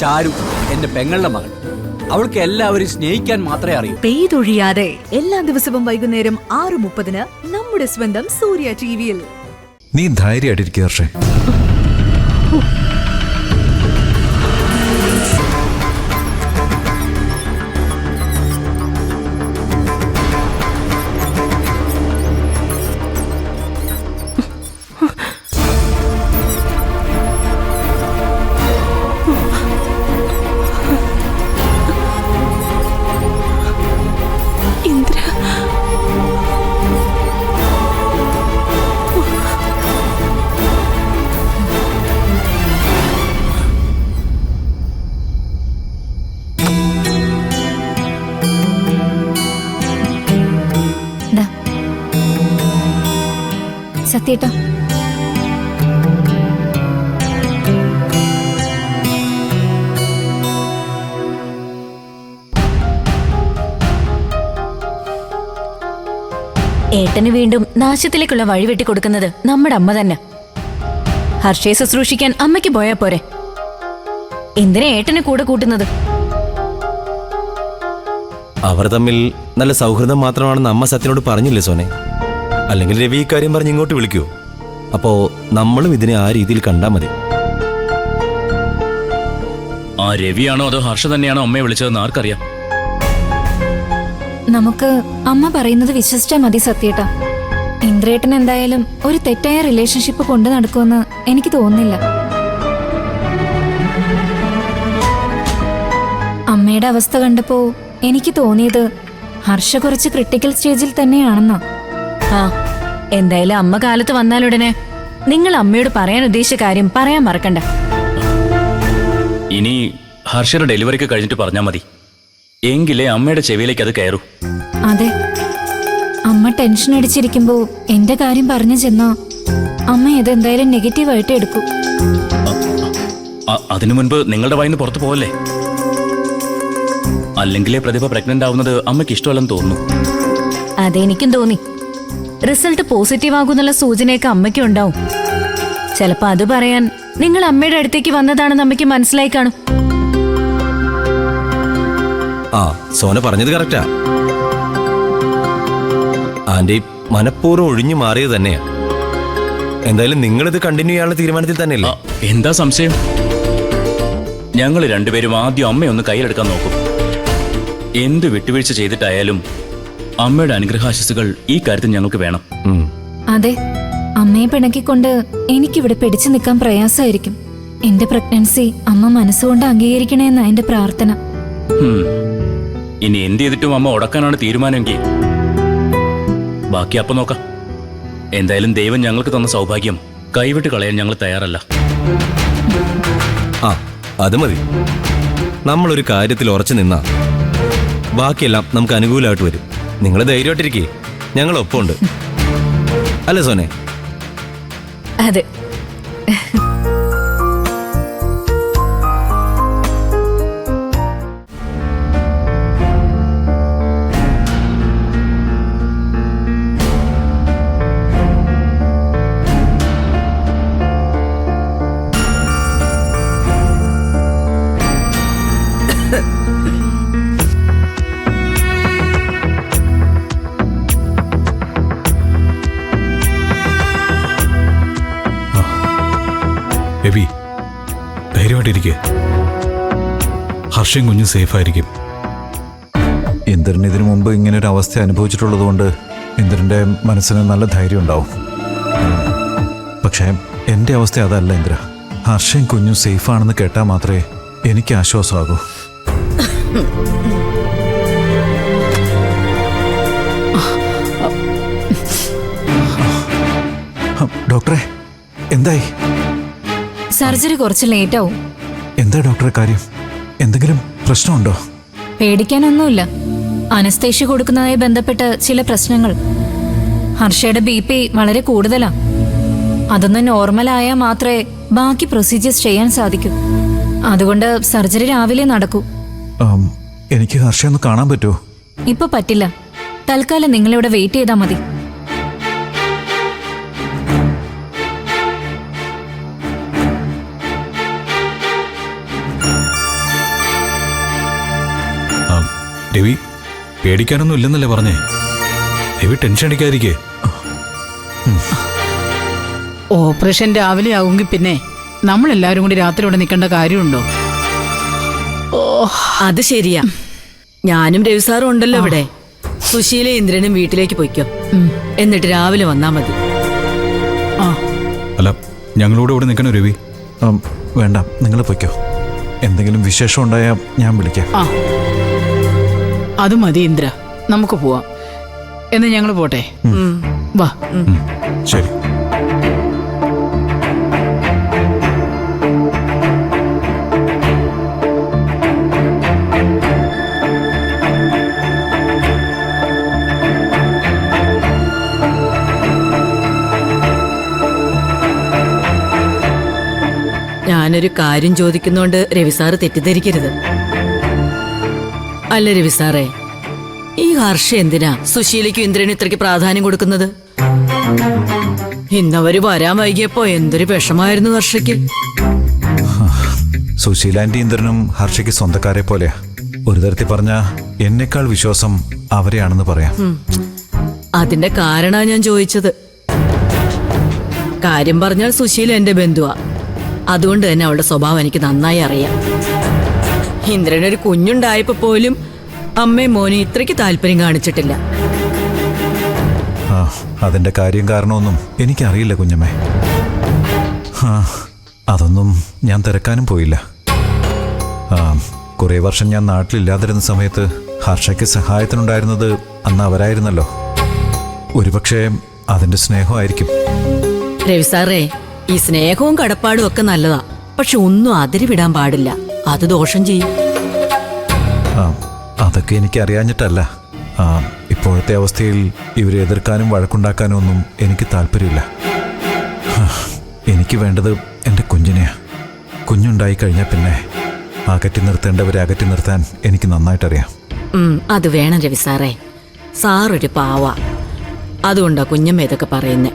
ചാരു എന്റെ പെങ്ങളുടെ മകൾ. അവൾക്ക് എല്ലാവരും സ്നേഹിക്കാൻ മാത്രമേ അറിയൂ. പെയ്തൊഴിയാതെ എല്ലാ ദിവസവും വൈകുന്നേരം 6:30 നമ്മുടെ സ്വന്തം സൂര്യ ടിവിയിൽ. നീ ധൈര്യമായിട്ടിരിക്കുക ഹർഷേ. സത്യേട്ടാ, ഏട്ടന് വീണ്ടും നാശത്തിലേക്കുള്ള വഴി വെട്ടിക്കൊടുക്കുന്നത് നമ്മുടെ അമ്മ തന്നെ. ഹർഷയെ ശുശ്രൂഷിക്കാൻ അമ്മയ്ക്ക് പോയാ പോരെ, എന്തിനാ ഏട്ടനെ കൂടെ കൂട്ടുന്നത്? അവർ തമ്മിൽ നല്ല സൗഹൃദം മാത്രമാണെന്ന് അമ്മ സത്യനോട് പറഞ്ഞില്ലേ സോനെ? അല്ലെങ്കിൽ രവി ഇക്കാര്യം പറഞ്ഞ് ഇങ്ങോട്ട് വിളിക്കൂ. അപ്പോ നമ്മളും ഇതിനെ ആ രീതിയിൽ കണ്ടാൽ മതി. ആ രവിയാണോ അതോ ഹർഷ തന്നെയാണോ അമ്മയെ വിളിച്ചതെന്ന് ആർക്കറിയാം? നമുക്ക് അമ്മ പറയുന്നത് വിശ്വസിച്ചാ മതി സത്യേട്ടാ. ഇന്ദ്രേട്ടൻ എന്തായാലും ഒരു തെറ്റായ റിലേഷൻഷിപ്പ് കൊണ്ടു നടക്കുമെന്ന് എനിക്ക് തോന്നുന്നില്ല. അമ്മയുടെ അവസ്ഥ കണ്ടപ്പോ എനിക്ക് തോന്നിയത് ഹർഷ കുറച്ച് ക്രിട്ടിക്കൽ സ്റ്റേജിൽ തന്നെയാണെന്നാ. ആ, എന്തായാലും അമ്മ കാലത്ത് വന്നാലുടനെ നിങ്ങൾ അമ്മയോട് പറയാൻ ഉദ്ദേശിച്ച കാര്യം പറയാൻ മറക്കണ്ട. ഇനി ഹർഷയുടെ ഡെലിവറിക്ക് കഴിഞ്ഞിട്ട് പറഞ്ഞാൽ മതി. എങ്കിലേ അമ്മയുടെ ചെവിയിലേക്ക് അത് കയറൂ. അതെ, അമ്മ ടെൻഷൻ അടിച്ചിരിക്കുമ്പോ എന്റെ കാര്യം പറഞ്ഞു ചെന്നാ അമ്മ ഇതെന്തായാലും നെഗറ്റീവായിട്ട് എടുക്കും. അതിനു മുൻപ് നിങ്ങളുടെ വായിന്ന് പുറത്തു പോവല്ലേ? അല്ലെങ്കിലേ പ്രതിഭ പ്രഗ്നന്റ് ആവുന്നത് അമ്മയ്ക്ക് ഇഷ്ടമല്ലെന്ന് തോന്നുന്നു. അതെനിക്കും തോന്നി. റിസൾട്ട് പോസിറ്റീവ് ആകുന്നുള്ള സൂചനയൊക്കെ അമ്മയ്ക്കും ഉണ്ടാവും. ചിലപ്പോ അത് പറയാൻ നിങ്ങൾ അമ്മയുടെ അടുത്തേക്ക് വന്നതാണെന്ന് അമ്മയ്ക്ക് മനസ്സിലായി കാണും. ആ, സോന പറഞ്ഞത് കറക്റ്റാ. ആന്റി മനഃപൂർവ്വം ഒഴിഞ്ഞു മാറിയത് തന്നെയാ. എന്തായാലും നിങ്ങളിത് കണ്ടിന്യൂ ചെയ്യാനുള്ള തീരുമാനത്തിൽ തന്നെയല്ലേ? എന്താ സംശയം? ഞങ്ങൾ രണ്ടുപേരും ആദ്യം അമ്മയൊന്ന് കയ്യിലെടുക്കാൻ നോക്കും. എന്ത് വിട്ടുവീഴ്ച ചെയ്തിട്ടായാലും അമ്മയുടെ അനുഗ്രഹാശിസുകൾ ഈ കാര്യത്തിൽ ഞങ്ങൾക്ക് വേണം. അതെ, അമ്മയെ പിണക്കിക്കൊണ്ട് എനിക്കിവിടെ പിടിച്ചു നിൽക്കാൻ പ്രയാസമായിരിക്കും. എന്റെ പ്രഗ്നൻസി അമ്മ മനസ്സുകൊണ്ട് അംഗീകരിക്കണേന്നാ എന്റെ പ്രാർത്ഥന. ഇനി എന്ത് ചെയ്തിട്ടും അമ്മ ഉടക്കാനാണ് തീരുമാനമെങ്കിൽ ബാക്കി അപ്പം നോക്കാം. എന്തായാലും ദൈവം ഞങ്ങൾക്ക് തന്ന സൗഭാഗ്യം കൈവിട്ട് കളയാൻ ഞങ്ങൾ തയ്യാറല്ല. ആ, അത് മതി. നമ്മളൊരു കാര്യത്തിൽ ഉറച്ചു നിന്നാ ബാക്കിയെല്ലാം നമുക്ക് അനുകൂലമായിട്ട് വരും. നിങ്ങൾ ധൈര്യമായിട്ടിരിക്കേ, ഞങ്ങൾ ഒപ്പമുണ്ട്. അല്ലേ സോനെ? അതെ. രവി, ധൈര്യമായിട്ടിരിക്കുക. ഹർഷയും കുഞ്ഞും സേഫായിരിക്കും. ഇന്ദ്രൻ ഇതിനു മുമ്പ് ഇങ്ങനെ ഒരു അവസ്ഥ അനുഭവിച്ചിട്ടുള്ളത് കൊണ്ട് ഇന്ദ്രൻ്റെ മനസ്സിന് നല്ല ധൈര്യം ഉണ്ടാവും. പക്ഷേ എൻ്റെ അവസ്ഥ അതല്ല ഇന്ദ്ര. ഹർഷയും കുഞ്ഞും സേഫാണെന്ന് കേട്ടാൽ മാത്രമേ എനിക്ക് ആശ്വാസമാകൂ. ഡോക്ടറെ, എന്തായി? സർജറി കുറച്ച് ലേറ്റ് ആവും. എന്താ ഡോക്ടറെ കാര്യം? എന്തെങ്കിലും പ്രശ്നമുണ്ടോ? പേടിക്കാനൊന്നുമില്ല. അനസ്തേഷ്യ കൊടുക്കുന്നതുമായി ബന്ധപ്പെട്ട് ചില പ്രശ്നങ്ങൾ. ഹർഷയുടെ BP വളരെ കൂടുതലാ. അതൊന്ന് നോർമലായാൽ മാത്രമേ ബാക്കി പ്രൊസീജിയേഴ്സ് ചെയ്യാൻ സാധിക്കൂ. അതുകൊണ്ട് സർജറി രാവിലെ നടക്കൂ. എനിക്ക് ഹർഷയൊന്ന് കാണാൻ പറ്റുമോ? ഇപ്പൊ പറ്റില്ല. തൽക്കാലം നിങ്ങളിവിടെ വെയിറ്റ് ചെയ്താൽ മതി. രവി പേടിക്കാനൊന്നും ഇല്ലെന്നല്ലേ പറഞ്ഞേ? രവി ടെൻഷൻ അടിക്കാതിരിക്കേ. ഓപ്പറേഷൻ രാവിലെ ആകുമെങ്കിൽ പിന്നെ നമ്മളെല്ലാവരും കൂടി രാത്രി ഇവിടെ നിൽക്കേണ്ട കാര്യമുണ്ടോ? അത് ശരിയാ. ഞാനും രവിസാറും ഉണ്ടല്ലോ ഇവിടെ. സുശീല ഇന്ദ്രനും വീട്ടിലേക്ക് പോയിക്കോ. എന്നിട്ട് രാവിലെ വന്നാ മതി. അല്ല, ഞങ്ങളോട് ഇവിടെ നിൽക്കണോ രവി? വേണ്ട, നിങ്ങൾ പൊയ്ക്കോ. എന്തെങ്കിലും വിശേഷം ഉണ്ടായാൽ ഞാൻ വിളിക്കാം. അത് മതി ഇന്ദ്ര, നമുക്ക് പോവാം. എന്ന് ഞങ്ങൾ പോട്ടെ. വാ. ശരി. ഞാനൊരു കാര്യം ചോദിക്കുന്നോണ്ട് രവിസാറ് തെറ്റിദ്ധരിക്കരുത്. അല്ല രവിസാറേ, ഈ ഹർഷ എന്തിനാ സുശീലയ്ക്കും ഇന്ദ്രനും ഇത്രയ്ക്ക് പ്രാധാന്യം കൊടുക്കുന്നത്? ഇന്നവര് വരാൻ വൈകിയപ്പോ എന്തൊരു വിഷമായിരുന്നു ഹർഷയ്ക്ക്. സുശീലാന്റി ഇന്ദ്രനും ഹർഷയ്ക്ക് സ്വന്തക്കാരെ പോലെയാ. ഒരു തരത്തിൽ പറഞ്ഞ എന്നേക്കാൾ വിശ്വാസം അവരെയാണെന്ന് പറയാം. അതിന്റെ കാരണാ ഞാൻ ചോദിച്ചത്. കാര്യം പറഞ്ഞാൽ സുശീല എന്റെ ബന്ധുവാ. അതുകൊണ്ട് തന്നെ അവളുടെ സ്വഭാവം എനിക്ക് നന്നായി അറിയാം. ഇന്ദ്രനൊരു കുഞ്ഞുണ്ടായപ്പോ പോലും അമ്മയും മോനും ഇത്രയ്ക്ക് താല്പര്യം കാണിച്ചിട്ടില്ല. അതിന്റെ കാര്യം കാരണമൊന്നും എനിക്കറിയില്ല കുഞ്ഞമ്മേ. അതൊന്നും ഞാൻ തിരക്കാനും പോയില്ല. കുറേ വർഷം ഞാൻ നാട്ടിലില്ലാതിരുന്ന സമയത്ത് ഹർഷയ്ക്ക് സഹായത്തിനുണ്ടായിരുന്നത് അന്ന് അവരായിരുന്നല്ലോ. ഒരുപക്ഷെ അതിന്റെ സ്നേഹമായിരിക്കും. രവിസാറേ, ഈ സ്നേഹവും കടപ്പാടും ഒക്കെ നല്ലതാ. പക്ഷെ ഒന്നും അതിരി വിടാൻ പാടില്ല. അത് ദോഷം ചെയ്യും. അതൊക്കെ എനിക്ക് അറിയാഞ്ഞിട്ടല്ല. ഇപ്പോഴത്തെ അവസ്ഥയിൽ ഇവരെ എതിർക്കാനും വഴക്കുണ്ടാക്കാനും ഒന്നും എനിക്ക് താല്പര്യമില്ല. എനിക്ക് വേണ്ടത് എൻ്റെ കുഞ്ഞിനെയാ. കുഞ്ഞുണ്ടായി കഴിഞ്ഞാൽ പിന്നെ അകറ്റി നിർത്തേണ്ടവരെ അകറ്റി നിർത്താൻ എനിക്ക് നന്നായിട്ടറിയാം. അത് വേണം രവിസാറേ. സാറൊരു പാവ. അതുകൊണ്ടാ കുഞ്ഞമ്മ ഇതൊക്കെ പറയുന്നേ.